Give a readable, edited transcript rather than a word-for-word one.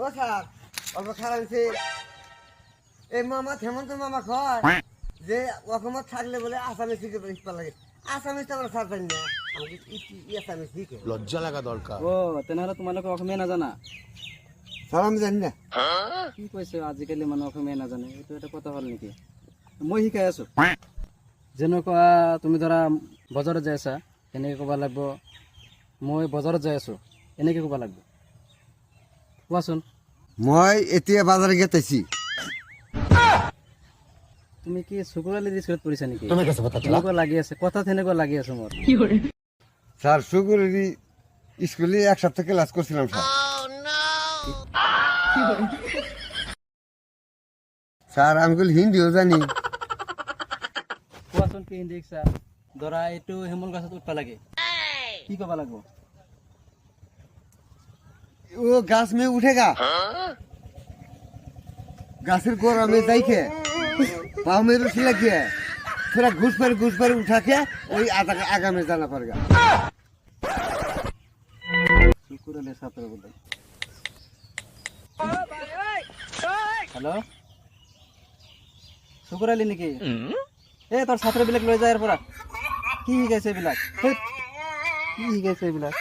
ও sir অল্প খারাপ হয়েছে এই মামা হেমন্ত মামা কয় যে অসমত থাকলে বলে আসামি শিখে শিখতে লাগে আসামি তো আমরা স্যার জানি না আমাকে আসামি শিখে লজ্জা লাগা দরকার। ও তেনেহলে তোমালোকে অসমীয়া নাজানা? স্যার আমি জানি না কি কৈছে আজিকালি মানুহ অসমীয়া নাজানে, এইটো এটা কথা হ'ল নেকি? মই শিকাই আছো। যেনেকুৱা তুমি ধৰা বজাৰত যাই আছা এনেকৈ ক'ব লাগিব, মই বজাৰত যাই আছো এনেকৈ ক'ব লাগিব। কোৱাচোন। মই এতিয়া বাজারে গেতেছি তুমি কি চকুৰালি স্কুলত পঢ়িছা নেকি? তেনেকুৱা লাগি আছে, কথা তেনেকুৱা লাগি আছে মোৰ। স্যার সুগুরি স্কুলে এক সপ্তাহ ক্লাস করছিলাম স্যার স্যার আমি বলি হিন্দিও জানি কোৱাচোন কি হিন্দী শিকছা? ধৰা এইটো হেমুল গছত উঠবা লাগে, কি ক'ব লাগিব? ও গাছ মে উঠেগা गाছের गोरा में जाइके पाँव में रुचि लगी है थोड़ा घुस पर उठा के वही आगा में जाना पड़ेगा চকুৰালি ছাত্ৰ বোলে। হেল্ল' চকুৰালি নেকি? এই তোৰ ছাত্ৰবিলাক লৈ যায় ইয়াৰ পৰা। কি শিকাইছে এইবিলাক? কি শিকাইছে এইবিলাক?